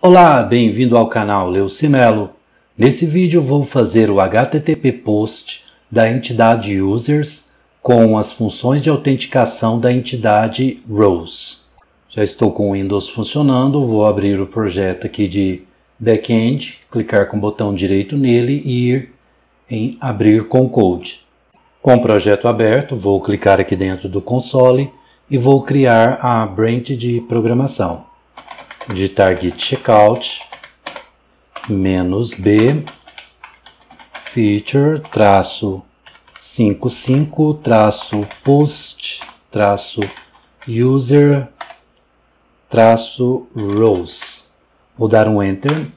Olá, bem-vindo ao canal Leucimelo. Nesse vídeo vou fazer o HTTP POST da entidade Users com as funções de autenticação da entidade Rows. Já estou com o Windows funcionando, vou abrir o projeto aqui de Backend, clicar com o botão direito nele e ir em Abrir com Code. Com o projeto aberto, vou clicar aqui dentro do console e vou criar a branch de programação. Digitar git checkout -b feature -55 -post -user -rows. Vou dar um enter.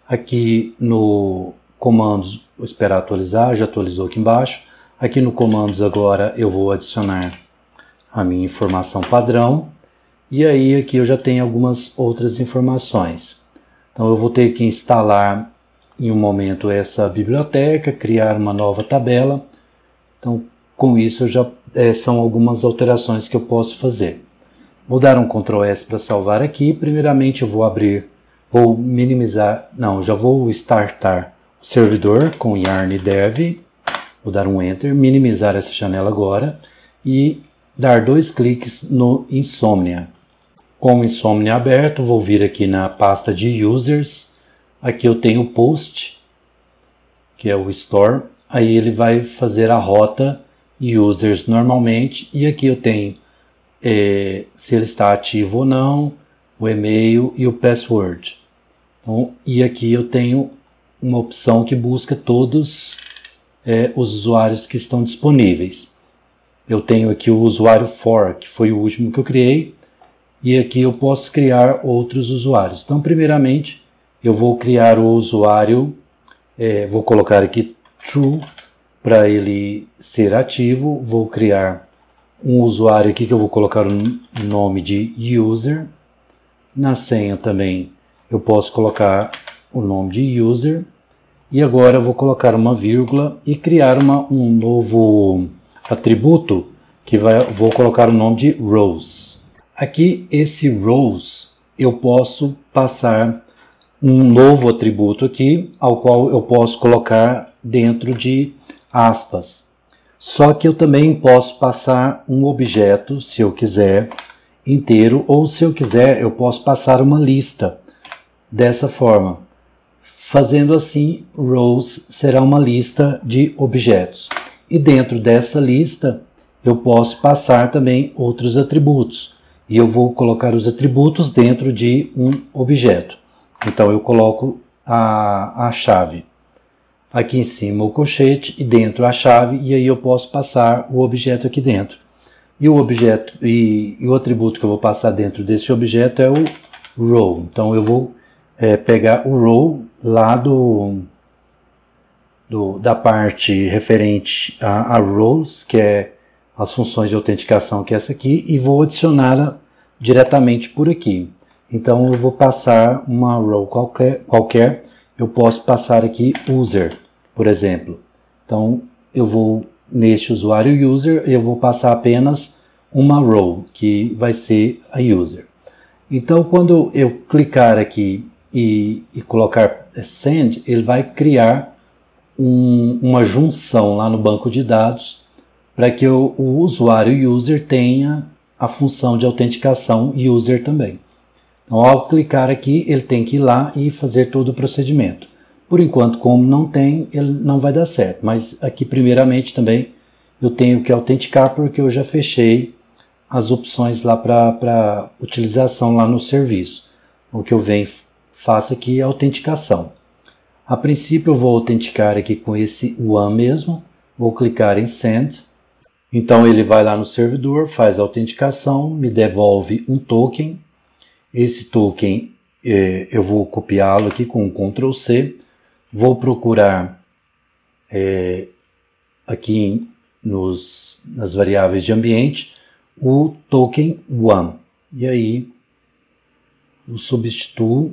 Aqui no comandos, vou esperar atualizar, já atualizou aqui embaixo. Aqui no comandos agora eu vou adicionar a minha informação padrão. E aí aqui eu já tenho algumas outras informações. Então eu vou ter que instalar em um momento essa biblioteca, criar uma nova tabela. Então com isso são algumas alterações que eu posso fazer. Vou dar um Ctrl S para salvar aqui. Primeiramente eu vou minimizar, já vou startar o servidor com yarn dev. Vou dar um enter, minimizar essa janela agora e dar 2 cliques no Insomnia. Com o Insomnia aberto, vou vir aqui na pasta de Users. Aqui eu tenho o Post, que é o Store. Aí ele vai fazer a rota Users normalmente. E aqui eu tenho se ele está ativo ou não, o e-mail e o password. Então, e aqui eu tenho uma opção que busca todos os usuários que estão disponíveis. Eu tenho aqui o usuário for, que foi o último que eu criei. E aqui eu posso criar outros usuários. Então, primeiramente, eu vou criar o usuário, vou colocar aqui true para ele ser ativo. Vou criar um usuário aqui que eu vou colocar o nome de user. Na senha também eu posso colocar o nome de user. E agora eu vou colocar uma vírgula e criar um novo atributo que vou colocar o nome de rows. Aqui, esse rows, eu posso passar um novo atributo aqui, ao qual eu posso colocar dentro de aspas. Só que eu também posso passar um objeto, se eu quiser, inteiro, ou se eu quiser, eu posso passar uma lista dessa forma. Fazendo assim, rows será uma lista de objetos. E dentro dessa lista, eu posso passar também outros atributos. E eu vou colocar os atributos dentro de um objeto. Então eu coloco a chave aqui em cima, o colchete, e dentro a chave, e aí eu posso passar o objeto aqui dentro. E o objeto e o atributo que eu vou passar dentro desse objeto é o row. Então eu vou pegar o row lá da parte referente a rows, que é as funções de autenticação, que é essa aqui, e vou adicioná-la diretamente por aqui. Então eu vou passar uma row qualquer, eu posso passar aqui user, por exemplo. Então eu vou neste usuário user, eu vou passar apenas uma row, que vai ser a user. Então quando eu clicar aqui e colocar send, ele vai criar uma junção lá no banco de dados para que o usuário user tenha a função de autenticação user também. Então, ao clicar aqui, ele tem que ir lá e fazer todo o procedimento. Por enquanto, como não tem, ele não vai dar certo. Mas aqui, primeiramente, também eu tenho que autenticar porque eu já fechei as opções lá para utilização lá no serviço. O que eu faço aqui é a autenticação. A princípio, eu vou autenticar aqui com esse one mesmo. Vou clicar em Send. Então ele vai lá no servidor, faz a autenticação, me devolve um token. Esse token eu vou copiá-lo aqui com um Ctrl C. Vou procurar aqui nas variáveis de ambiente o token one. E aí eu substituo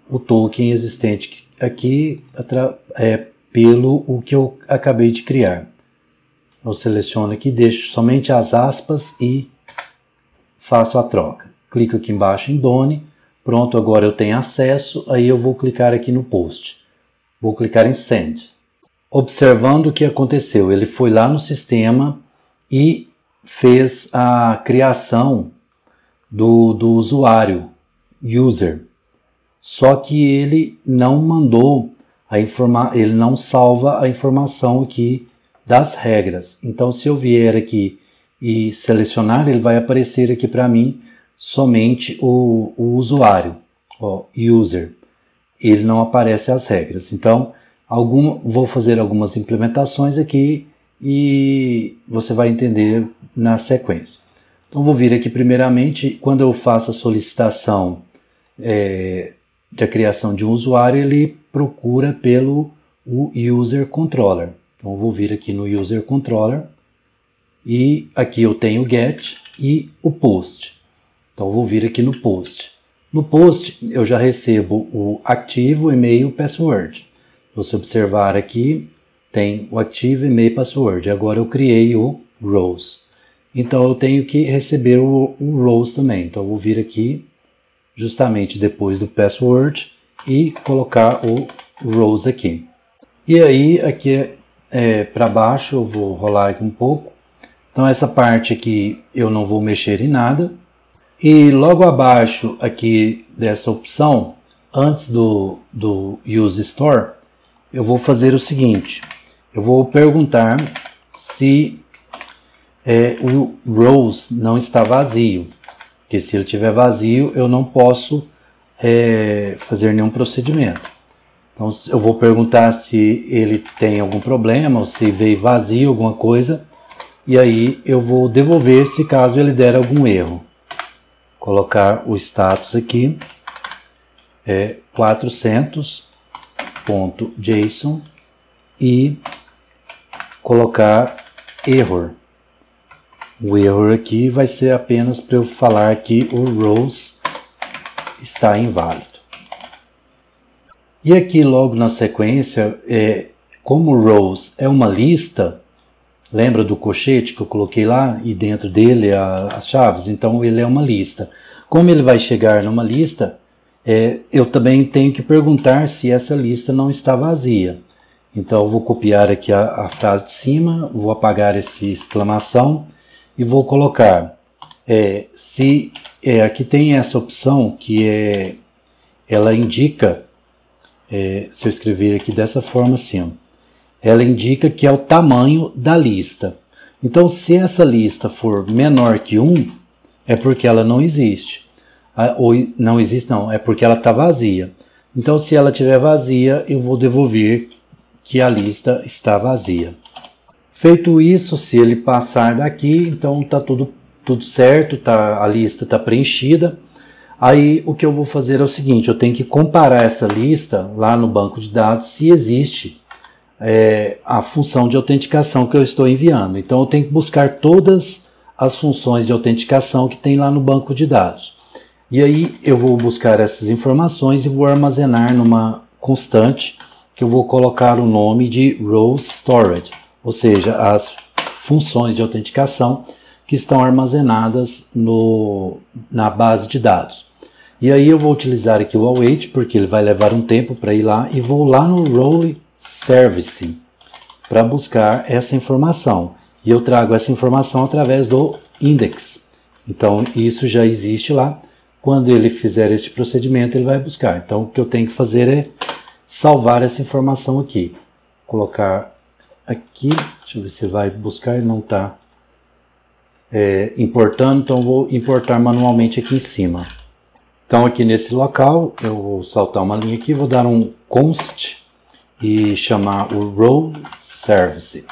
o token existente aqui pelo o que eu acabei de criar. Eu seleciono aqui, deixo somente as aspas e faço a troca. Clico aqui embaixo em Done, Pronto, agora eu tenho acesso, aí eu vou clicar aqui no post. Vou clicar em Send. Observando o que aconteceu, ele foi lá no sistema e fez a criação do usuário, user. Só que ele não mandou ele não salva a informação aqui das regras. Então, se eu vier aqui e selecionar, ele vai aparecer aqui para mim somente o usuário, ó, user. Ele não aparece as regras. Então, vou fazer algumas implementações aqui e você vai entender na sequência. Então, vou vir aqui primeiramente, quando eu faço a solicitação da criação de um usuário, ele procura pelo User Controller. Então, eu vou vir aqui no User Controller e aqui eu tenho o Get e o Post. Então, eu vou vir aqui no Post. No Post, eu já recebo o ativo, e-mail, password. Se você observar aqui, tem o ativo, e-mail, password. Agora eu criei o rows. Então, eu tenho que receber o rows também. Então, eu vou vir aqui justamente depois do password e colocar o rows aqui. E aí, aqui para baixo, eu vou rolar aqui um pouco. Então, essa parte aqui eu não vou mexer em nada. E logo abaixo aqui dessa opção, antes do Use Store, eu vou fazer o seguinte. Eu vou perguntar se o rows não está vazio. Porque se ele estiver vazio, eu não posso fazer nenhum procedimento. Então, eu vou perguntar se ele tem algum problema, ou se veio vazio, alguma coisa. E aí eu vou devolver se caso ele der algum erro. Colocar o status aqui, 400.json e colocar error. O error aqui vai ser apenas para eu falar que o rows está inválido. E aqui logo na sequência, como o rows é uma lista, lembra do colchete que eu coloquei lá e dentro dele as chaves? Então ele é uma lista. Como ele vai chegar numa lista, eu também tenho que perguntar se essa lista não está vazia. Então eu vou copiar aqui a frase de cima, vou apagar essa exclamação e vou colocar aqui tem essa opção que ela indica, se eu escrever aqui dessa forma assim, ela indica que é o tamanho da lista. Então, se essa lista for menor que 1, é porque ela não existe. Ou não existe não, é porque ela está vazia. Então, se ela estiver vazia, eu vou devolver que a lista está vazia. Feito isso, se ele passar daqui, então está tudo certo, a lista está preenchida. Aí o que eu vou fazer é o seguinte, eu tenho que comparar essa lista lá no banco de dados se existe a função de autenticação que eu estou enviando. Então eu tenho que buscar todas as funções de autenticação que tem lá no banco de dados. E aí eu vou buscar essas informações e vou armazenar numa constante que eu vou colocar o nome de rows storage, ou seja, as funções de autenticação que estão armazenadas na base de dados. E aí eu vou utilizar aqui o await, porque ele vai levar um tempo para ir lá, e vou lá no role service para buscar essa informação. E eu trago essa informação através do index. Então isso já existe lá. Quando ele fizer este procedimento, ele vai buscar. Então o que eu tenho que fazer é salvar essa informação aqui. Colocar aqui, deixa eu ver se vai buscar, ele não está importando, então vou importar manualmente aqui em cima. Então aqui nesse local, eu vou saltar uma linha aqui, vou dar um const e chamar o role service.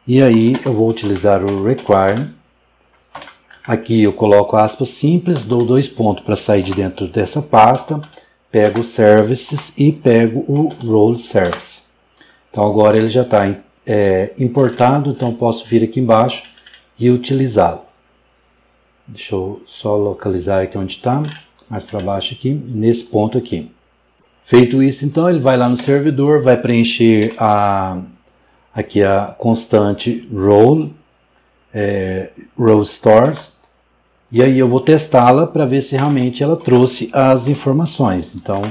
E aí eu vou utilizar o require. Aqui eu coloco aspas simples, dou 2 pontos para sair de dentro dessa pasta, pego services e pego o role service. Então agora ele já está importado, então eu posso vir aqui embaixo e utilizá-lo. Deixa eu só localizar aqui onde está, mais para baixo aqui, nesse ponto aqui. Feito isso, então ele vai lá no servidor, vai preencher aqui a constante role stores, E aí eu vou testá-la para ver se realmente ela trouxe as informações. Então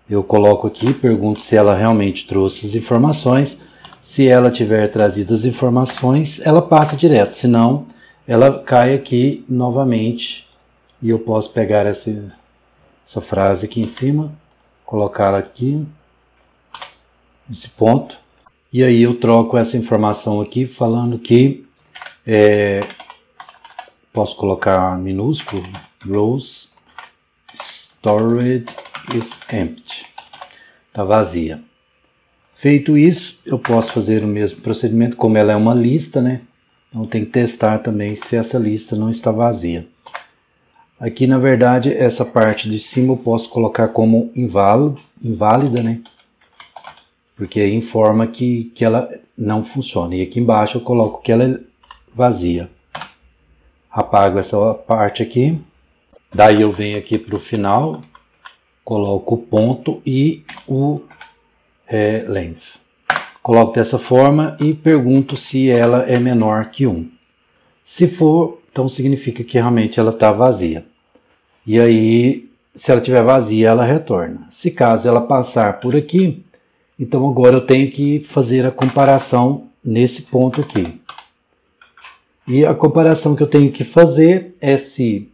eu coloco aqui, pergunto se ela realmente trouxe as informações. Se ela tiver trazido as informações, ela passa direto. Se não, ela cai aqui novamente. E eu posso pegar essa frase aqui em cima, colocá-la aqui, nesse ponto. E aí eu troco essa informação aqui falando que posso colocar minúsculo, rows stored is empty, está vazia. Feito isso, eu posso fazer o mesmo procedimento, como ela é uma lista, né? Então tem que testar também se essa lista não está vazia. Aqui, na verdade, essa parte de cima eu posso colocar como inválida, né? Porque aí informa que ela não funciona. E aqui embaixo eu coloco que ela é vazia. Apago essa parte aqui. Daí eu venho aqui para o final, coloco o ponto e o length. Coloco dessa forma e pergunto se ela é menor que 1. Se for, então significa que realmente ela está vazia. E aí, se ela estiver vazia, ela retorna. Se caso ela passar por aqui, então agora eu tenho que fazer a comparação nesse ponto aqui. E a comparação que eu tenho que fazer é se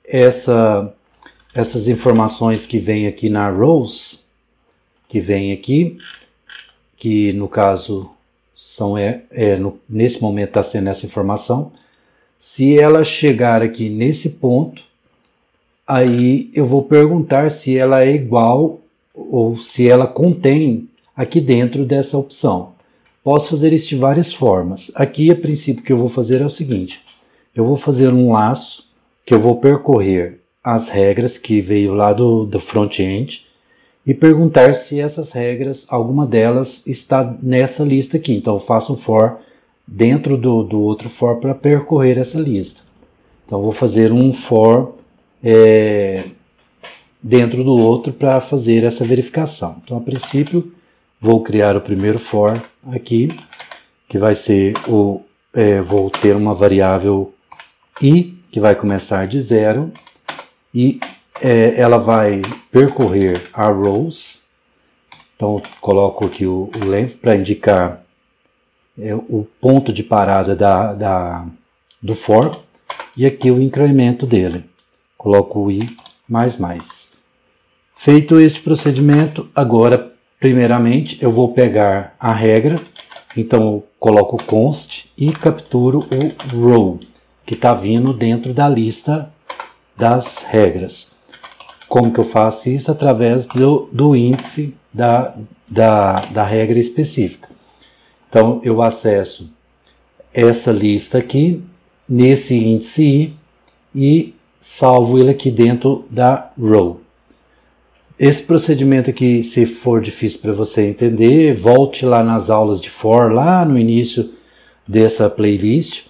essas informações que vêm aqui na rows, que vem aqui, que no caso são nesse momento está sendo essa informação, se ela chegar aqui nesse ponto, aí eu vou perguntar se ela é igual ou se ela contém aqui dentro dessa opção. Posso fazer isso de várias formas. Aqui, a princípio, o que eu vou fazer é o seguinte. Eu vou fazer um laço que eu vou percorrer as regras que veio lá do front-end e perguntar se essas regras, alguma delas está nessa lista aqui. Então eu faço um for dentro do outro for para percorrer essa lista. Então eu vou fazer um for dentro do outro para fazer essa verificação. Então a princípio vou criar o primeiro for aqui, que vai ser vou ter uma variável i, que vai começar de 0, e ela vai percorrer a rows. Então coloco aqui o length para indicar o ponto de parada do for, e aqui o incremento dele. Coloco o i mais. Feito este procedimento, agora primeiramente eu vou pegar a regra, então eu coloco const e capturo o row, que está vindo dentro da lista das regras. Como que eu faço isso? Através do índice da regra específica. Então eu acesso essa lista aqui, nesse índice i, e salvo ele aqui dentro da row. Esse procedimento aqui, se for difícil para você entender, volte lá nas aulas de for, lá no início dessa playlist,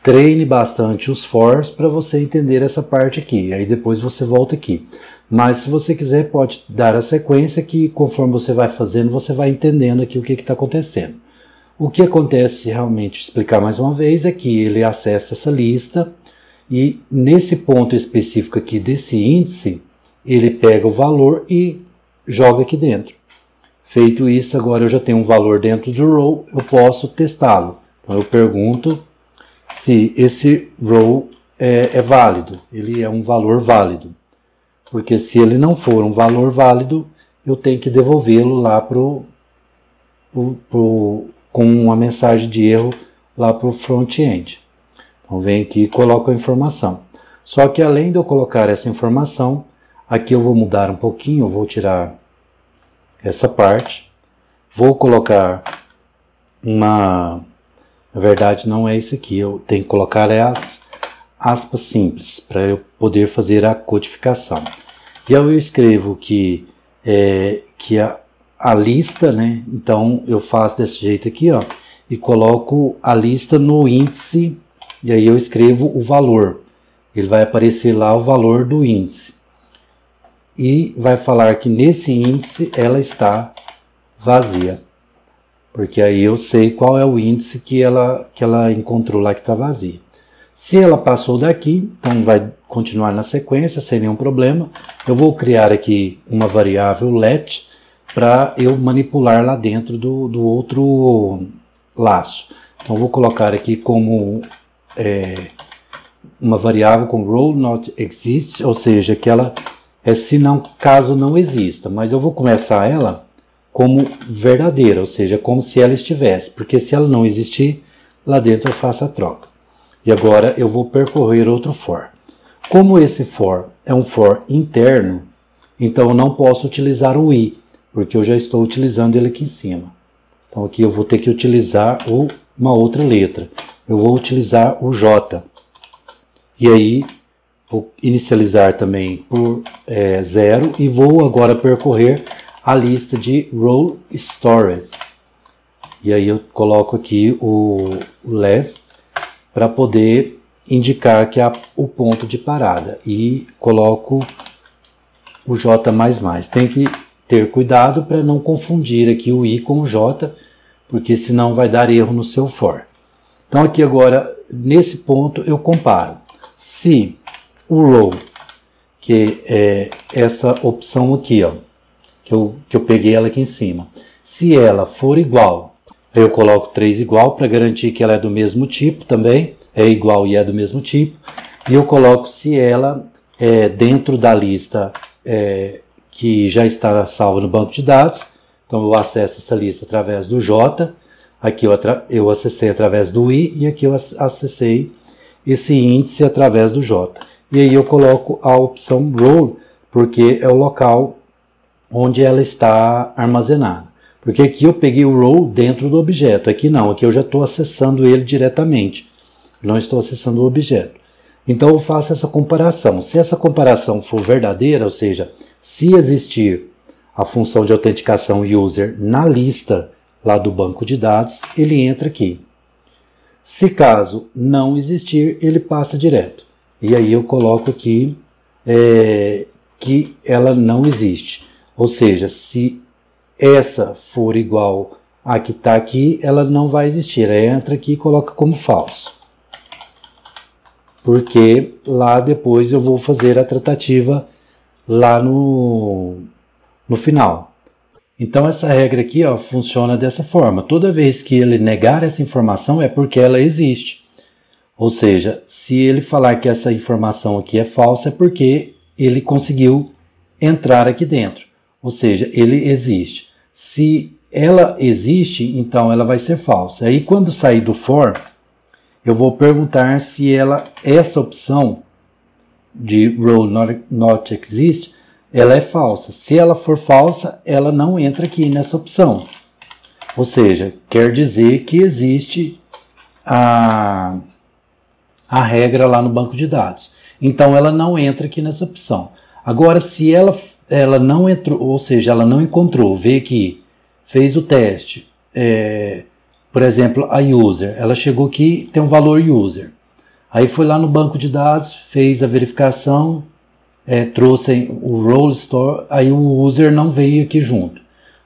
treine bastante os fors para você entender essa parte aqui, aí depois você volta aqui. Mas se você quiser, pode dar a sequência que conforme você vai fazendo, você vai entendendo aqui o que está acontecendo. O que acontece realmente, explicar mais uma vez, é que ele acessa essa lista e nesse ponto específico aqui desse índice, ele pega o valor e joga aqui dentro. Feito isso, agora eu já tenho um valor dentro do row, eu posso testá-lo. Então eu pergunto se esse row é válido, ele é um valor válido. Porque se ele não for um valor válido, eu tenho que devolvê-lo lá com uma mensagem de erro lá para o front-end. Então vem aqui e coloco a informação. Só que além de eu colocar essa informação, aqui eu vou mudar um pouquinho, eu vou tirar essa parte, vou colocar na verdade não é isso aqui, eu tenho que colocar as aspas simples, para eu poder fazer a codificação. E aí eu escrevo que a lista, né, então eu faço desse jeito aqui, ó, e coloco a lista no índice, e aí eu escrevo o valor, ele vai aparecer lá o valor do índice. E vai falar que nesse índice ela está vazia. Porque aí eu sei qual é o índice que ela encontrou lá que está vazia. Se ela passou daqui, então vai continuar na sequência sem nenhum problema. Eu vou criar aqui uma variável let para eu manipular lá dentro do outro laço. Então vou colocar aqui como uma variável com role not exist, ou seja, que ela se não, caso não exista, mas eu vou começar ela como verdadeira, ou seja, como se ela estivesse, porque se ela não existir, lá dentro eu faço a troca. E agora eu vou percorrer outro for. Como esse for é um for interno, então eu não posso utilizar o i, porque eu já estou utilizando ele aqui em cima. Então aqui eu vou ter que utilizar uma outra letra. Eu vou utilizar o j. E aí vou inicializar também por 0 e vou agora percorrer a lista de role stored. E aí eu coloco aqui o left para poder indicar que é o ponto de parada. E coloco o j++. Tem que ter cuidado para não confundir aqui o i com o j, porque senão vai dar erro no seu for. Então aqui agora, nesse ponto, eu comparo. Se o role, que é essa opção aqui, ó, que eu peguei ela aqui em cima, se ela for igual, eu coloco 3 igual para garantir que ela é do mesmo tipo também, é igual e é do mesmo tipo, e eu coloco se ela é dentro da lista que já está salva no banco de dados. Então eu acesso essa lista através do J, aqui eu acessei através do I e aqui eu acessei esse índice através do J. E aí eu coloco a opção role, porque é o local onde ela está armazenada. Porque aqui eu peguei o role dentro do objeto, aqui não, aqui eu já estou acessando ele diretamente, não estou acessando o objeto. Então eu faço essa comparação. Se essa comparação for verdadeira, ou seja, se existir a função de autenticação user na lista lá do banco de dados, ele entra aqui. Se caso não existir, ele passa direto. E aí eu coloco aqui que ela não existe. Ou seja, se essa for igual a que está aqui, ela não vai existir. Ela entra aqui e coloca como falso. Porque lá depois eu vou fazer a tratativa lá no final. Então essa regra aqui, ó, funciona dessa forma. Toda vez que ele negar essa informação é porque ela existe. Ou seja, se ele falar que essa informação aqui é falsa é porque ele conseguiu entrar aqui dentro. Ou seja, ele existe. Se ela existe, então ela vai ser falsa. Aí quando sair do for, eu vou perguntar se essa opção de role not exist, ela é falsa. Se ela for falsa, ela não entra aqui nessa opção. Ou seja, quer dizer que existe a regra lá no banco de dados. Então ela não entra aqui nessa opção. Agora, se ela não entrou, ou seja, ela não encontrou, veio aqui, fez o teste, por exemplo, a user, ela chegou aqui, tem um valor user. Aí foi lá no banco de dados, fez a verificação, trouxe o role store, aí o user não veio aqui junto.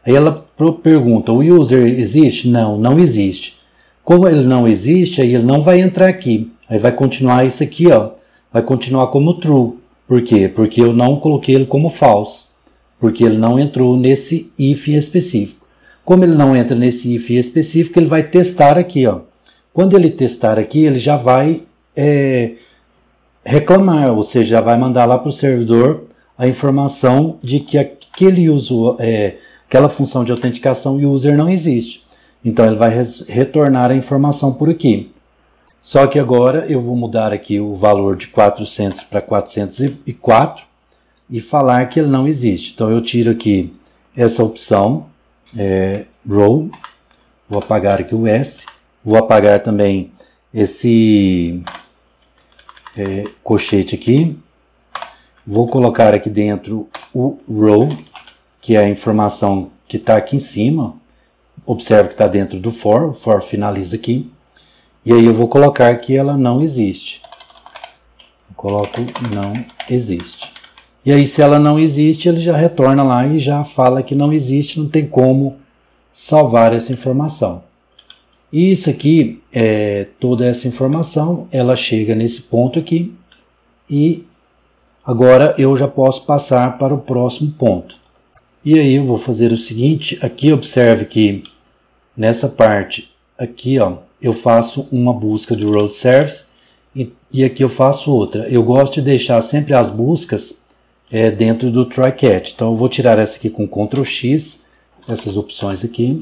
Aí ela pergunta, o user existe? Não, não existe. Como ele não existe, aí ele não vai entrar aqui. Aí vai continuar isso aqui, ó, vai continuar como true. Por quê? Porque eu não coloquei ele como false. Porque ele não entrou nesse if específico. Como ele não entra nesse if específico, ele vai testar aqui, ó. Quando ele testar aqui, ele já vai reclamar, ou seja, já vai mandar lá para o servidor a informação de que aquela função de autenticação user não existe. Então ele vai retornar a informação por aqui. Só que agora eu vou mudar aqui o valor de 400 para 404 e falar que ele não existe. Então eu tiro aqui essa opção, role, vou apagar aqui o S, vou apagar também esse colchete aqui, vou colocar aqui dentro o role, que é a informação que está aqui em cima. Observe que está dentro do for, o for finaliza aqui. E aí eu vou colocar que ela não existe. Eu coloco não existe. E aí se ela não existe, ele já retorna lá e já fala que não existe, não tem como salvar essa informação. E isso aqui, toda essa informação, ela chega nesse ponto aqui e agora eu já posso passar para o próximo ponto. E aí eu vou fazer o seguinte, aqui observe que nessa parte aqui, ó, eu faço uma busca do Road Service e aqui eu faço outra. Eu gosto de deixar sempre as buscas dentro do try-catch. Então eu vou tirar essa aqui com Ctrl X, essas opções aqui.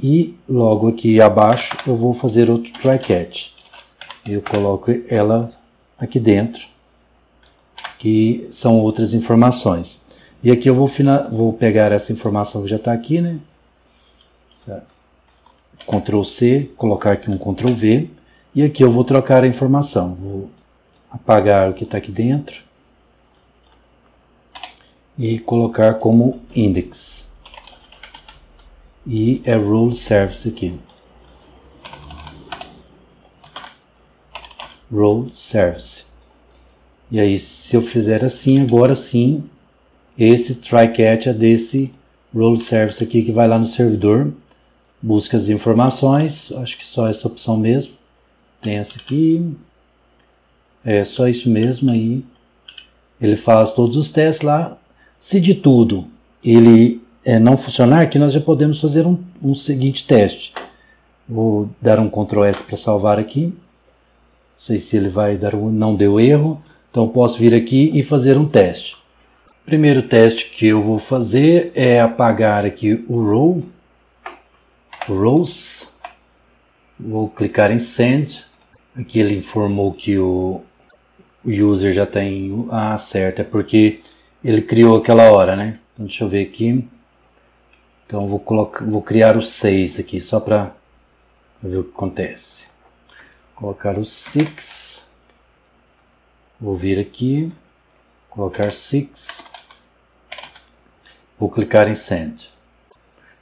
E logo aqui abaixo eu vou fazer outro try-catch. Eu coloco ela aqui dentro, que são outras informações. E aqui eu vou pegar essa informação que já está aqui, né? Ctrl C, colocar aqui um Ctrl V. E aqui eu vou trocar a informação. Vou apagar o que está aqui dentro. E colocar como index. E é Role Service aqui. Role Service. E aí, se eu fizer assim, agora sim, esse try-catch é desse Role Service aqui que vai lá no servidor, busca as informações, acho que só essa opção mesmo. Tem essa aqui, só isso mesmo aí. Ele faz todos os testes lá. Se de tudo ele não funcionar, aqui nós já podemos fazer um seguinte teste. Vou dar um Ctrl S para salvar aqui. Não sei se ele vai dar não deu erro. Então eu posso vir aqui e fazer um teste. O primeiro teste que eu vou fazer é apagar aqui o rows. Vou clicar em Send. Aqui ele informou que o user já tem... Ah, certo. É porque ele criou aquela hora, né? Então deixa eu ver aqui. Então vou criar o 6 aqui, só para ver o que acontece. Colocar o 6. Vou vir aqui, colocar 6. Vou clicar em Send.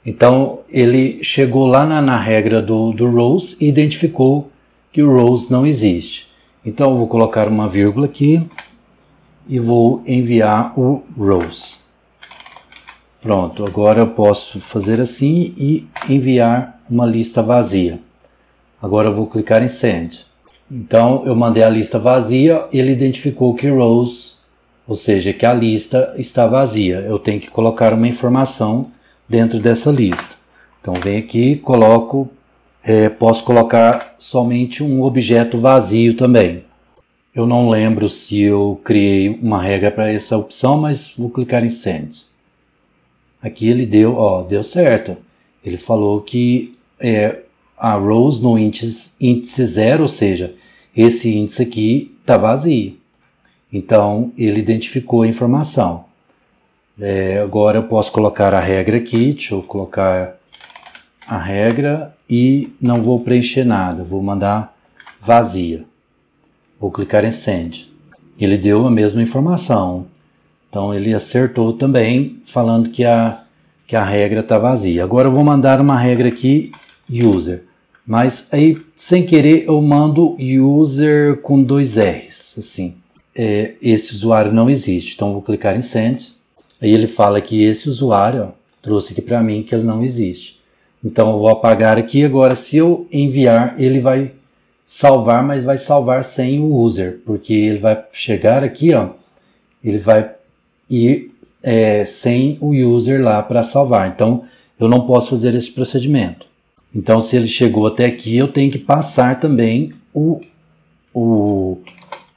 Então ele chegou lá na regra do rows e identificou que o rows não existe. Então eu vou colocar uma vírgula aqui e vou enviar o rows. Pronto, agora eu posso fazer assim e enviar uma lista vazia. Agora eu vou clicar em Send. Então eu mandei a lista vazia, ele identificou que rows, ou seja, que a lista está vazia. Eu tenho que colocar uma informação dentro dessa lista. Então venho aqui, coloco, posso colocar somente um objeto vazio também. Eu não lembro se eu criei uma regra para essa opção, mas vou clicar em Send. Aqui ele deu certo. Ele falou que a rows no índice 0, ou seja, esse índice aqui está vazio. Então ele identificou a informação. Agora eu posso colocar a regra aqui. Deixa eu colocar a regra e não vou preencher nada. Vou mandar vazia. Vou clicar em Send. Ele deu a mesma informação. Então ele acertou também, falando que a regra está vazia. Agora eu vou mandar uma regra aqui, user. Mas aí, sem querer, eu mando user com 2 R's. Assim. Esse usuário não existe. Então eu vou clicar em Send. Aí ele fala que esse usuário trouxe aqui para mim que ele não existe. Então eu vou apagar aqui. Agora, se eu enviar, ele vai salvar, mas vai salvar sem o user. Porque ele vai chegar aqui, ó, ele vai ir sem o user lá para salvar. Então eu não posso fazer esse procedimento. Então se ele chegou até aqui, eu tenho que passar também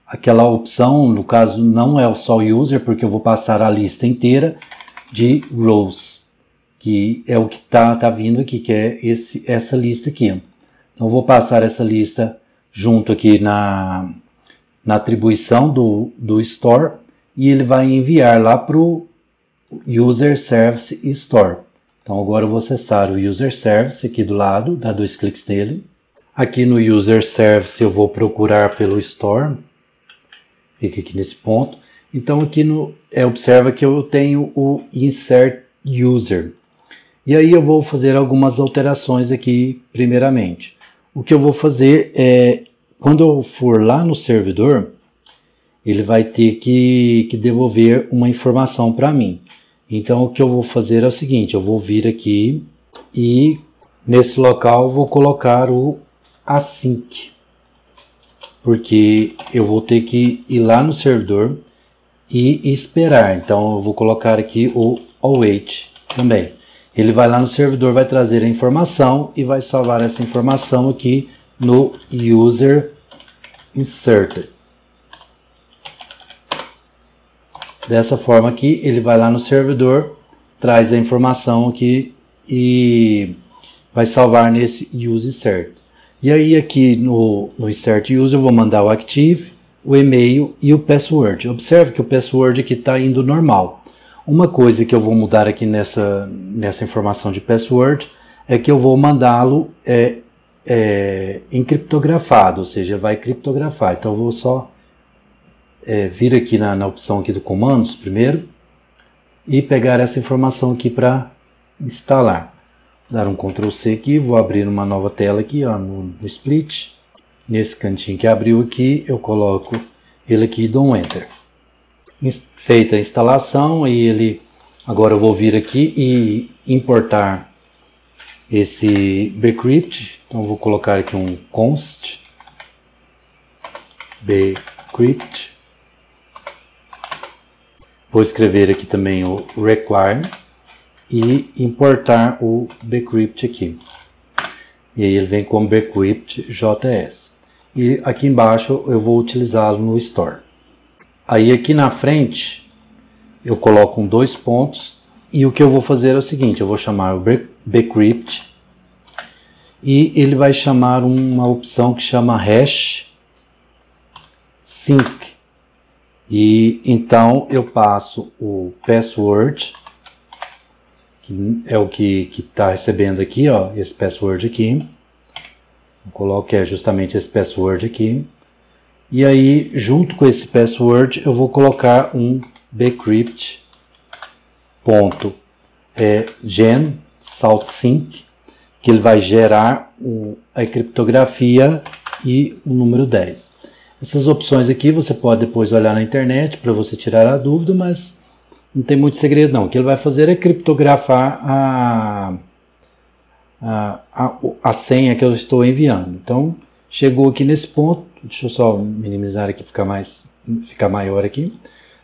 aquela opção. No caso não é só o user, porque eu vou passar a lista inteira de rows, que é o que tá vindo aqui, que é essa lista aqui. Então eu vou passar essa lista junto aqui na atribuição do store, e ele vai enviar lá para o User Service Store. Então agora eu vou acessar o User Service aqui do lado, dar 2 cliques nele. Aqui no User Service eu vou procurar pelo Store. Fica aqui nesse ponto. Então aqui observa que eu tenho o Insert User. E aí eu vou fazer algumas alterações aqui primeiramente. O que eu vou fazer é, quando eu for lá no servidor, ele vai ter que devolver uma informação para mim. Então o que eu vou fazer é o seguinte, eu vou vir aqui e Nesse local eu vou colocar o async, porque eu vou ter que ir lá no servidor e esperar. Então eu vou colocar aqui o await também. Ele vai lá no servidor, vai trazer a informação e vai salvar essa informação aqui no user inserted. Dessa forma aqui, ele vai lá no servidor, traz a informação aqui e vai salvar nesse use insert. E aí aqui no insert user eu vou mandar o active, o e-mail e o password. Observe que o password aqui está indo normal. Uma coisa que eu vou mudar aqui nessa informação de password é que eu vou mandá-lo encriptografado, ou seja, vai criptografar. Então eu vou só vir aqui na opção aqui do comandos primeiro e pegar essa informação aqui para instalar. Dar um Ctrl C aqui, vou abrir uma nova tela aqui, ó, no split. Nesse cantinho que abriu aqui, eu coloco ele aqui e dou um Enter. Feita a instalação, e agora eu vou vir aqui e importar esse bcrypt. Então eu vou colocar aqui um const bcrypt. Vou escrever aqui também o require e importar o bcrypt aqui. E aí ele vem como bcrypt JS. E aqui embaixo eu vou utilizá-lo no store. Aí aqui na frente eu coloco dois pontos e o que eu vou fazer é o seguinte: eu vou chamar o bcrypt e ele vai chamar uma opção que chama hash sync. E então eu passo o password, que é o que está recebendo aqui, ó, esse password aqui. Eu coloco justamente esse password aqui. E aí, junto com esse password, eu vou colocar um bcrypt gen saltsync, que ele vai gerar a criptografia e o número 10. Essas opções aqui você pode depois olhar na internet para você tirar a dúvida, mas não tem muito segredo não. O que ele vai fazer é criptografar a senha que eu estou enviando. Então, chegou aqui nesse ponto. Deixa eu só minimizar aqui para ficar maior aqui.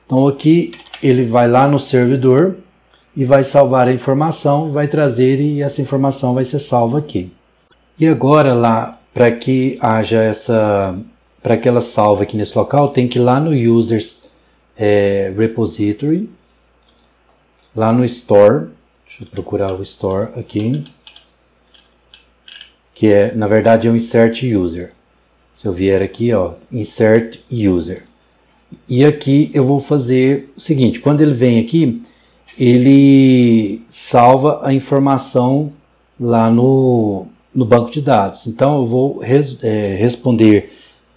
Então aqui ele vai lá no servidor e vai salvar a informação, vai trazer e essa informação vai ser salva aqui. E agora lá, para que haja para que ela salve aqui nesse local, tem que ir lá no users repository, lá no store. Deixa eu procurar o store aqui, que na verdade é um insert user. Se eu vier aqui, ó, insert user. E aqui eu vou fazer o seguinte: quando ele vem aqui, ele salva a informação lá no banco de dados. Então eu vou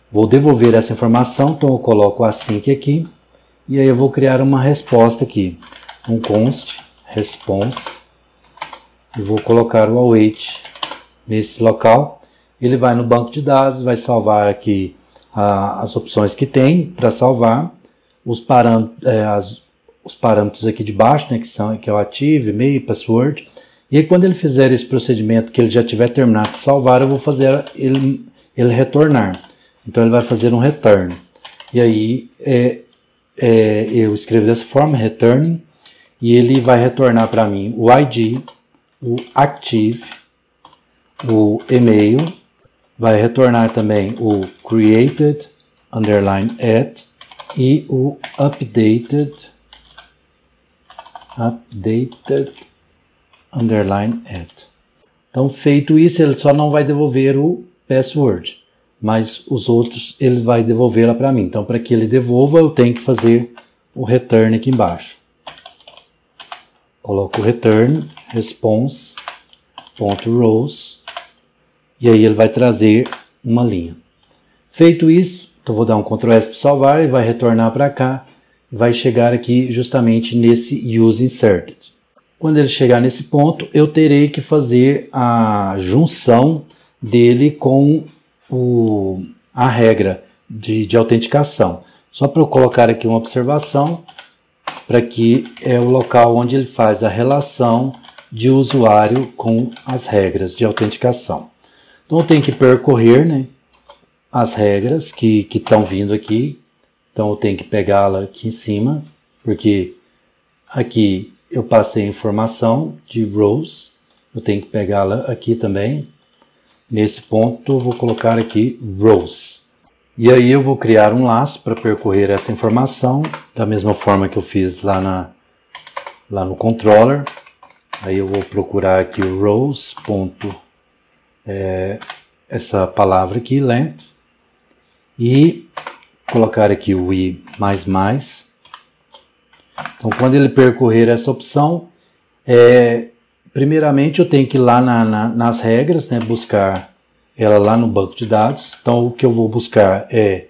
vou devolver essa informação. Então eu coloco async aqui e aí eu vou criar uma resposta aqui, um const response, e vou colocar o await nesse local. Ele vai no banco de dados, vai salvar aqui as opções que tem para salvar, os parâmetros aqui de baixo, né, que é o active, e-mail, password. E aí, quando ele fizer esse procedimento, que ele já tiver terminado de salvar, eu vou fazer ele retornar. Então ele vai fazer um return. E aí eu escrevo dessa forma, returning, e ele vai retornar para mim o ID, o active, o e-mail. Vai retornar também o created _ e o updated _. Então, feito isso, ele só não vai devolver o password, mas os outros ele vai devolver lá para mim. Então, para que ele devolva, eu tenho que fazer o return aqui embaixo. Coloco o return response.rows. E aí ele vai trazer uma linha. Feito isso, então vou dar um Ctrl S para salvar e vai retornar para cá. Vai chegar aqui justamente nesse use inserted. Quando ele chegar nesse ponto, eu terei que fazer a junção dele com a regra de autenticação. Só para eu colocar aqui uma observação, para que é o local onde ele faz a relação de usuário com as regras de autenticação. Então eu tenho que percorrer, né, as regras que estão vindo aqui. Então eu tenho que pegá-la aqui em cima, porque aqui eu passei a informação de rows, eu tenho que pegá-la aqui também. Nesse ponto eu vou colocar aqui rows. E aí eu vou criar um laço para percorrer essa informação, da mesma forma que eu fiz lá no controller. Aí eu vou procurar aqui o rows, essa palavra aqui, length, e colocar aqui o i++. Então quando ele percorrer essa opção, primeiramente eu tenho que ir lá nas regras, né, buscar ela lá no banco de dados. Então o que eu vou buscar é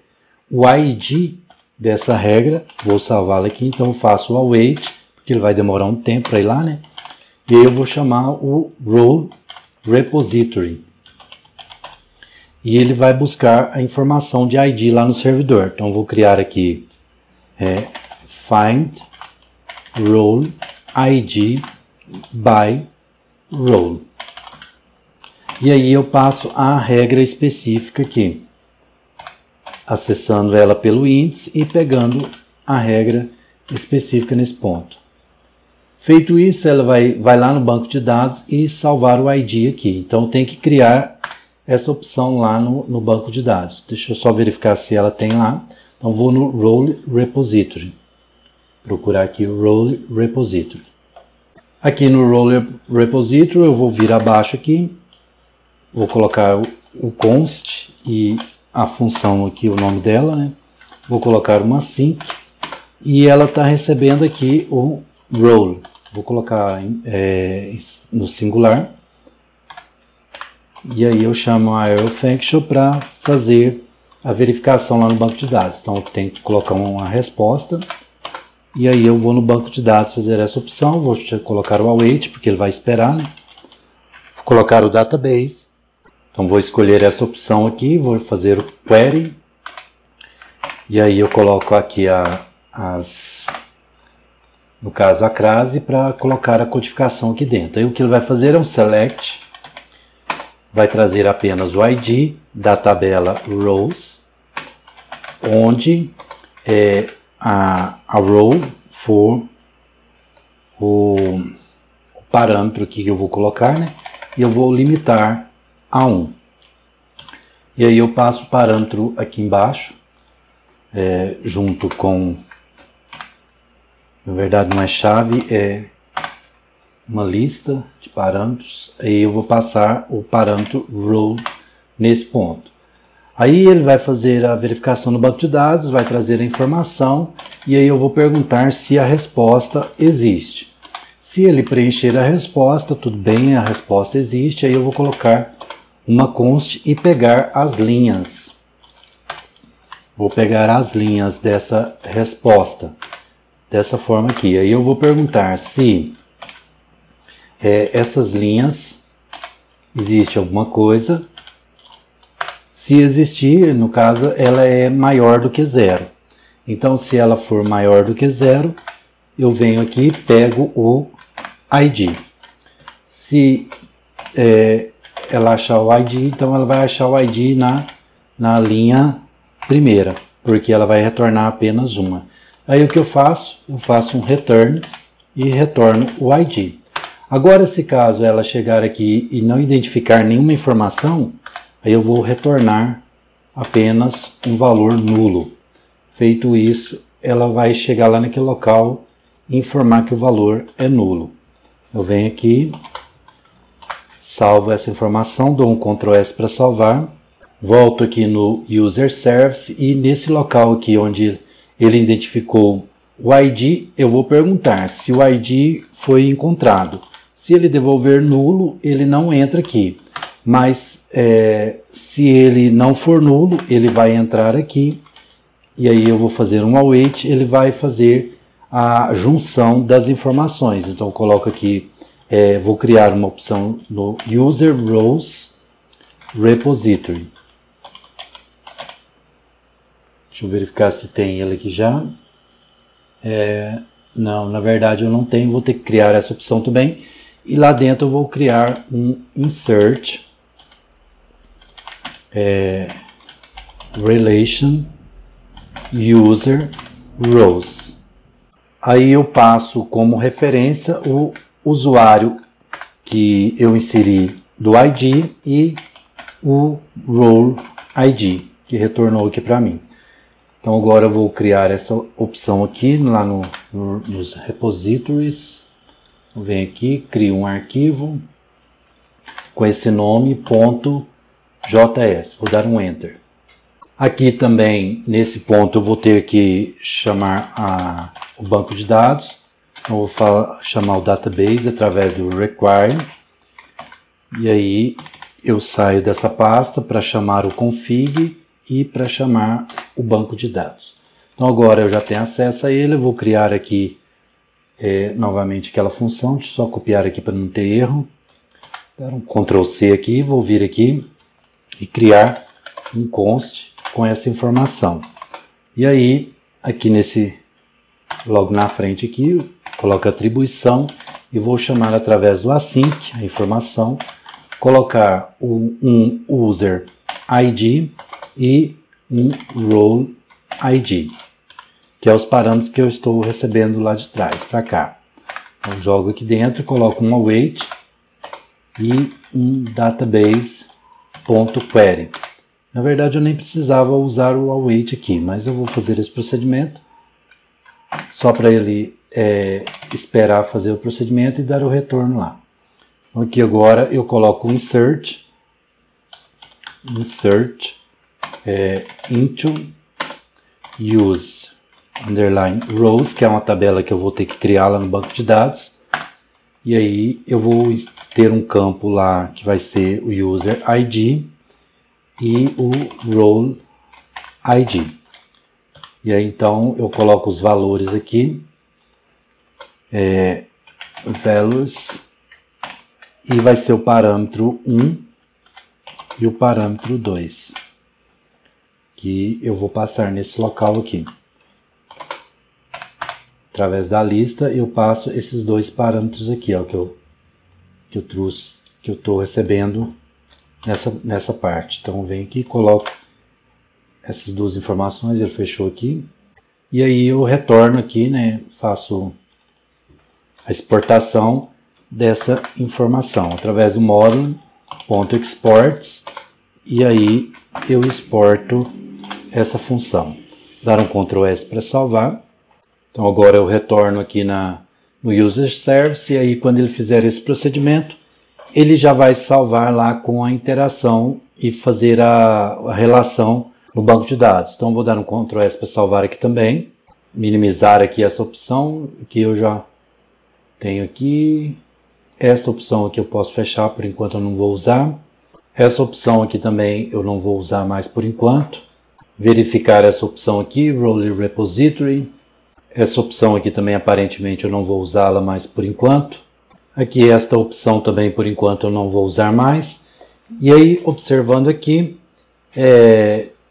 o ID dessa regra, vou salvá-la aqui, então eu faço o await, porque ele vai demorar um tempo para ir lá, né? E aí eu vou chamar o role repository. E ele vai buscar a informação de ID lá no servidor. Então eu vou criar aqui find role ID by role. E aí eu passo a regra específica aqui, acessando ela pelo índice e pegando a regra específica nesse ponto. Feito isso, ela vai lá no banco de dados e salvar o ID aqui. Então tem que criar essa opção lá no banco de dados. Deixa eu só verificar se ela tem lá. Então vou no role repository. Procurar aqui o role repository. Aqui no role repository eu vou vir abaixo aqui. Vou colocar o const e a função aqui, o nome dela, né? Vou colocar uma sync e ela está recebendo aqui o role. Vou colocar no singular. E aí eu chamo a arrow function para fazer a verificação lá no banco de dados. Então eu tenho que colocar uma resposta. E aí eu vou no banco de dados fazer essa opção. Vou colocar o await, porque ele vai esperar, né? Vou colocar o database. Então vou escolher essa opção aqui, vou fazer o query. E aí eu coloco aqui no caso a crase, para colocar a codificação aqui dentro. Aí o que ele vai fazer é um select, vai trazer apenas o ID da tabela rows, onde a row for o parâmetro aqui que eu vou colocar, né? E eu vou limitar a 1. E aí eu passo o parâmetro aqui embaixo, junto com, na verdade não é chave, é uma lista de parâmetros. Aí eu vou passar o parâmetro row nesse ponto. Aí ele vai fazer a verificação no banco de dados, vai trazer a informação, e aí eu vou perguntar se a resposta existe. Se ele preencher a resposta, tudo bem, a resposta existe, aí eu vou colocar uma const e pegar as linhas. Vou pegar as linhas dessa resposta, dessa forma aqui. Aí eu vou perguntar se essas linhas existe alguma coisa. Se existir, no caso, ela é maior do que 0. Então, se ela for maior do que 0, eu venho aqui, pego o ID. Se ela achar o ID, então ela vai achar o ID na linha primeira, porque ela vai retornar apenas uma. Aí o que eu faço? Eu faço um return e retorno o ID. Agora, se caso ela chegar aqui e não identificar nenhuma informação, aí eu vou retornar apenas um valor nulo. Feito isso, ela vai chegar lá naquele local e informar que o valor é nulo. Eu venho aqui, salvo essa informação, dou um Ctrl S para salvar, volto aqui no User Service e nesse local aqui onde ele identificou o ID, eu vou perguntar se o ID foi encontrado. Se ele devolver nulo, ele não entra aqui. Mas se ele não for nulo, ele vai entrar aqui. E aí eu vou fazer um await, ele vai fazer a junção das informações. Então eu coloco aqui, vou criar uma opção no User Rows Repository. Deixa eu verificar se tem ele aqui já. Não, na verdade eu não tenho, vou ter que criar essa opção também. E lá dentro eu vou criar um insert relation user rows. Aí eu passo como referência o usuário que eu inseri do ID e o role ID que retornou aqui para mim. Então agora eu vou criar essa opção aqui lá nos repositories. Venho aqui, crio um arquivo com esse nome .js. Vou dar um enter. Aqui também nesse ponto eu vou ter que chamar o banco de dados. Então vou chamar o database através do require. E aí eu saio dessa pasta para chamar o config e para chamar o banco de dados. Então agora eu já tenho acesso a ele, eu vou criar aqui novamente aquela função, deixa eu só copiar aqui para não ter erro. Dar um Ctrl C aqui, vou vir aqui e criar um const com essa informação. E aí, aqui logo na frente aqui, eu coloco a atribuição e vou chamar através do async a informação, colocar um user ID e um role ID, que é os parâmetros que eu estou recebendo lá de trás para cá. Eu jogo aqui dentro, coloco um await e um database.query. Na verdade eu nem precisava usar o await aqui, mas eu vou fazer esse procedimento só para ele esperar fazer o procedimento e dar o retorno lá. Então aqui agora eu coloco o insert into use underline rows, que é uma tabela que eu vou ter que criar lá no banco de dados. E aí eu vou ter um campo lá que vai ser o user ID e o role ID. E aí então eu coloco os valores aqui, values, e vai ser o parâmetro 1 e o parâmetro 2, que eu vou passar nesse local aqui. Através da lista eu passo esses dois parâmetros aqui, ó, que eu estou recebendo nessa parte. Então venho aqui, coloco essas duas informações, ele fechou aqui. E aí eu retorno aqui, né, faço a exportação dessa informação através do módulo.exports, e aí eu exporto essa função. Dar um Ctrl S para salvar. Então agora eu retorno aqui no user service, e aí quando ele fizer esse procedimento, ele já vai salvar lá com a interação e fazer a relação no banco de dados. Então vou dar um Ctrl S para salvar aqui também, minimizar aqui essa opção que eu já tenho aqui. Essa opção aqui eu posso fechar, por enquanto eu não vou usar. Essa opção aqui também eu não vou usar mais por enquanto. Verificar essa opção aqui, Role Repository. Essa opção aqui também aparentemente eu não vou usá-la mais por enquanto. Aqui esta opção também por enquanto eu não vou usar mais. E aí, observando aqui,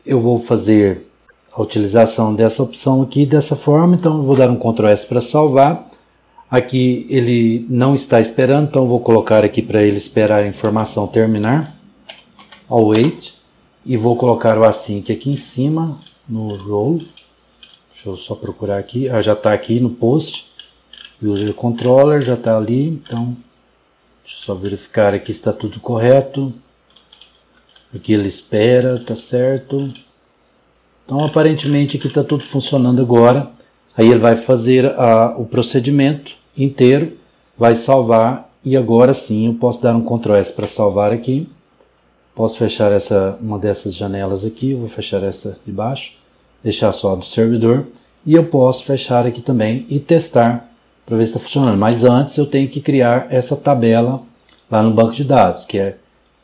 eu vou fazer a utilização dessa opção aqui dessa forma. Então eu vou dar um Ctrl S para salvar. Aqui ele não está esperando, então eu vou colocar aqui para ele esperar a informação terminar. Await. E vou colocar o async aqui em cima, no role. Deixa eu só procurar aqui. Já está aqui no post. User controller já está ali. Então, deixa eu só verificar aqui se está tudo correto. Aqui ele espera, está certo. Então, aparentemente aqui está tudo funcionando agora. Aí ele vai fazer o procedimento inteiro, vai salvar, e agora sim eu posso dar um Ctrl S para salvar aqui. Posso fechar uma dessas janelas aqui, eu vou fechar essa de baixo, deixar só do servidor, e eu posso fechar aqui também e testar para ver se está funcionando. Mas antes eu tenho que criar essa tabela lá no banco de dados, que é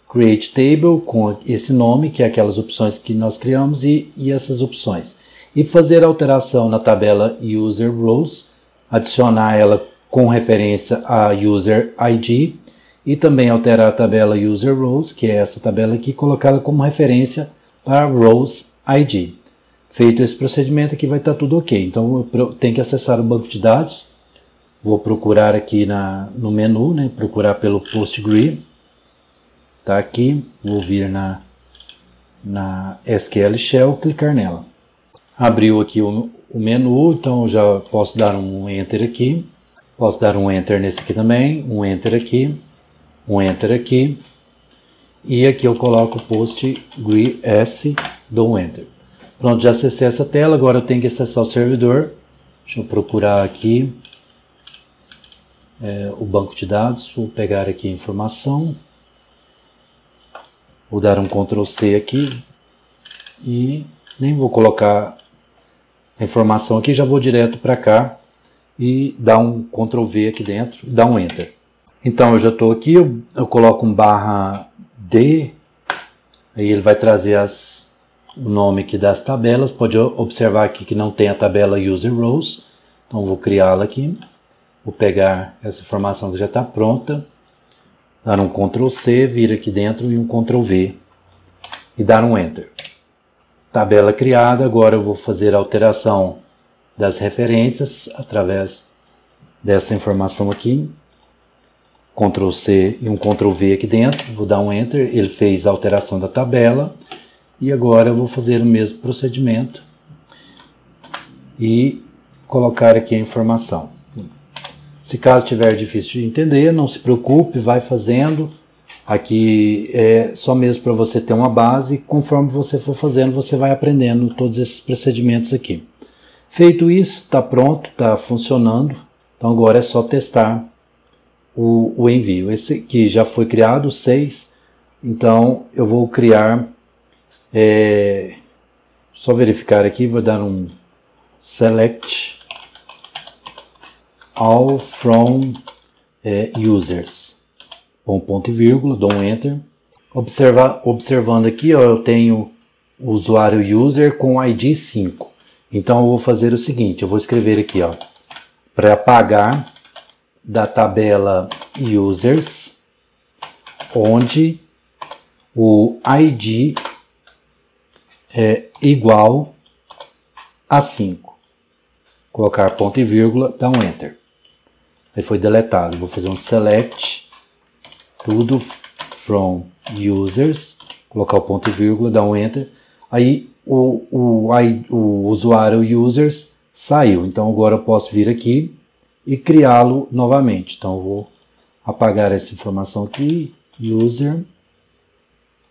Create Table, com esse nome, que é aquelas opções que nós criamos, e essas opções. E fazer alteração na tabela User Roles, adicionar ela com referência a User ID, e também alterar a tabela User Roles, que é essa tabela aqui, colocá-la como referência para Roles ID. Feito esse procedimento aqui vai estar tudo ok. Então eu tenho que acessar o banco de dados, Vou procurar aqui no menu, né? Procurar pelo PostGrid. Tá aqui. Vou vir na SQL Shell, clicar nela. Abriu aqui o menu, então já posso dar um Enter aqui. Posso dar um Enter nesse aqui também, um Enter aqui, um Enter aqui. E aqui eu coloco PostGrid S, dou um Enter. Pronto, já acessei essa tela, agora eu tenho que acessar o servidor. Deixa eu procurar aqui o banco de dados, vou pegar aqui a informação. Vou dar um Ctrl C aqui e nem vou colocar a informação aqui, já vou direto para cá e dar um Ctrl V aqui dentro e dar um Enter. Então eu já estou aqui, eu coloco um /D, aí ele vai trazer o nome aqui das tabelas. Pode observar aqui que não tem a tabela User Rows, então vou criá-la aqui. Vou pegar essa informação que já está pronta, dar um Ctrl C, vir aqui dentro e um Ctrl V e dar um Enter. Tabela criada, agora eu vou fazer a alteração das referências através dessa informação aqui. Ctrl C e um Ctrl V aqui dentro, vou dar um Enter, ele fez a alteração da tabela e agora eu vou fazer o mesmo procedimento e colocar aqui a informação. Se caso estiver difícil de entender, não se preocupe, vai fazendo. Aqui é só mesmo para você ter uma base, conforme você for fazendo, você vai aprendendo todos esses procedimentos aqui. Feito isso, está pronto, está funcionando. Então agora é só testar o envio. Esse aqui já foi criado, 6. Então eu vou criar, só verificar aqui, vou dar um select all from users. Ponto e vírgula, dou um Enter. Observando aqui, ó, eu tenho o usuário user com ID 5. Então eu vou fazer o seguinte, eu vou escrever aqui, ó, para apagar da tabela users, onde o ID é igual a 5. Colocar ponto e vírgula, dar um Enter. Aí foi deletado. Vou fazer um select tudo from users, colocar o ponto e vírgula, dar um Enter. Aí o usuário users saiu. Então agora eu posso vir aqui e criá-lo novamente. Então eu vou apagar essa informação aqui, user.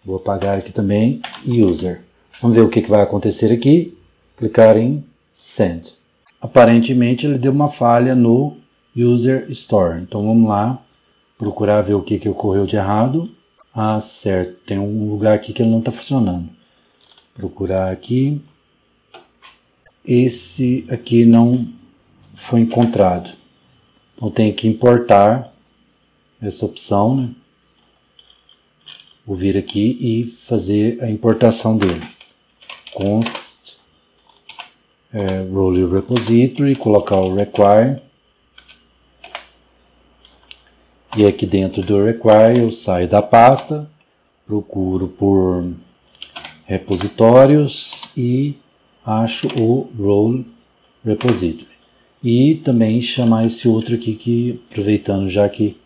Vou apagar aqui também, user. Vamos ver o que vai acontecer aqui. Clicar em send. Aparentemente ele deu uma falha no User Store. Então vamos lá procurar ver o que ocorreu de errado. Ah, certo. Tem um lugar aqui que ele não está funcionando. Procurar aqui. Esse aqui não foi encontrado. Então tem que importar essa opção, né? Vou vir aqui e fazer a importação dele. Const role repository, colocar o require. E aqui dentro do require eu saio da pasta, procuro por repositórios e acho o role repository. E também chamar esse outro aqui, que aproveitando já que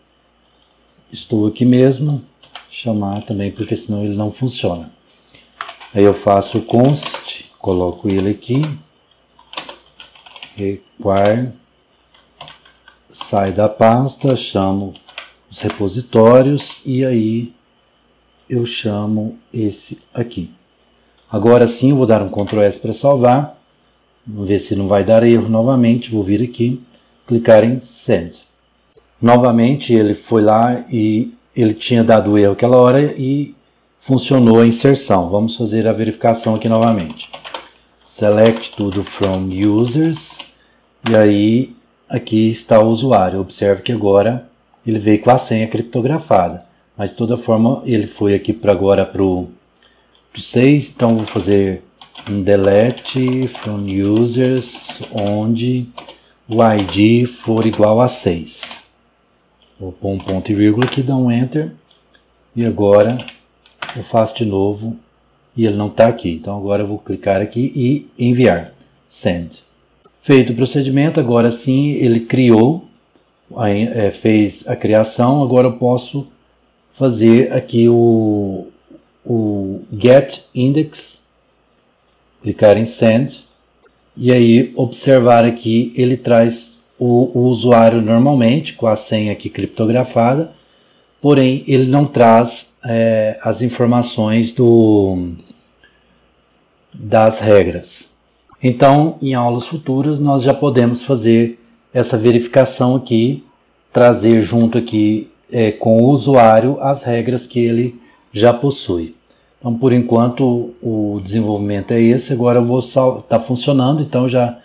estou aqui mesmo, chamar também, porque senão ele não funciona. Aí eu faço o const, coloco ele aqui, require, sai da pasta, chamo os repositórios e aí eu chamo esse aqui. Agora sim eu vou dar um Ctrl S para salvar. Vamos ver se não vai dar erro novamente. Vou vir aqui, clicar em Send. Novamente ele foi lá e ele tinha dado erro aquela hora e funcionou a inserção. Vamos fazer a verificação aqui novamente. Select tudo from users. E aí aqui está o usuário. Observe que agora ele veio com a senha criptografada. Mas de toda forma ele foi aqui para agora para o 6. Então vou fazer um delete from users onde o ID for igual a 6. Vou pôr um ponto e vírgula aqui, dar um Enter. E agora eu faço de novo e ele não está aqui. Então agora eu vou clicar aqui e enviar. Send. Feito o procedimento, agora sim ele criou fez a criação, agora eu posso fazer aqui o get index, clicar em send, e aí observar aqui, ele traz o usuário normalmente, com a senha aqui criptografada, porém ele não traz as informações das regras. Então, em aulas futuras, nós já podemos fazer essa verificação aqui, trazer junto aqui com o usuário as regras que ele já possui. Então, por enquanto, o desenvolvimento é esse. Agora eu vou tá funcionando, então já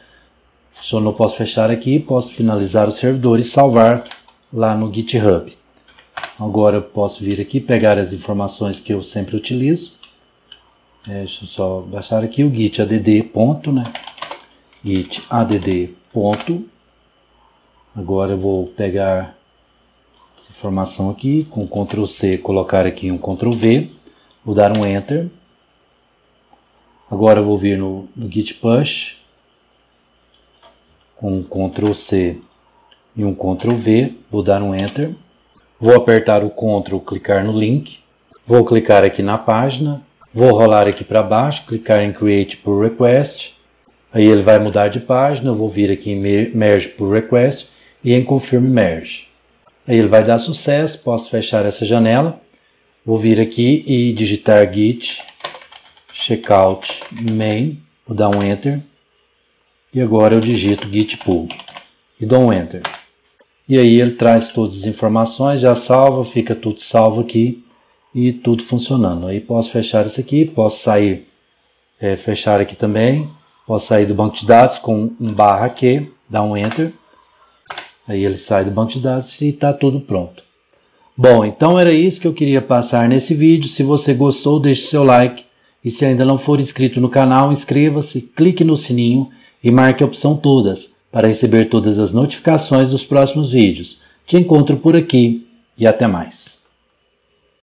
funcionou. Posso fechar aqui, posso finalizar o servidor e salvar lá no GitHub. Agora eu posso vir aqui, pegar as informações que eu sempre utilizo. Deixa eu só baixar aqui o git add ponto, né? Git add ponto. Agora eu vou pegar essa informação aqui, com Ctrl C, colocar aqui um Ctrl V. Vou dar um Enter. Agora eu vou vir no Git Push, com um Ctrl C e um Ctrl V. Vou dar um Enter. Vou apertar o Ctrl, clicar no link. Vou clicar aqui na página. Vou rolar aqui para baixo, clicar em Create Pull Request. Aí ele vai mudar de página. Eu vou vir aqui em Merge Pull Request e em Confirm Merge. Aí ele vai dar sucesso. Posso fechar essa janela. Vou vir aqui e digitar git checkout main, vou dar um enter, e agora eu digito git pull e dou um enter. E aí ele traz todas as informações, já salva, fica tudo salvo aqui e tudo funcionando. Aí posso fechar isso aqui, posso sair, fechar aqui também, posso sair do banco de dados com um /q, dar um enter, aí ele sai do banco de dados e está tudo pronto. Bom, então era isso que eu queria passar nesse vídeo. Se você gostou, deixe seu like. E se ainda não for inscrito no canal, inscreva-se, clique no sininho e marque a opção todas para receber todas as notificações dos próximos vídeos. Te encontro por aqui e até mais.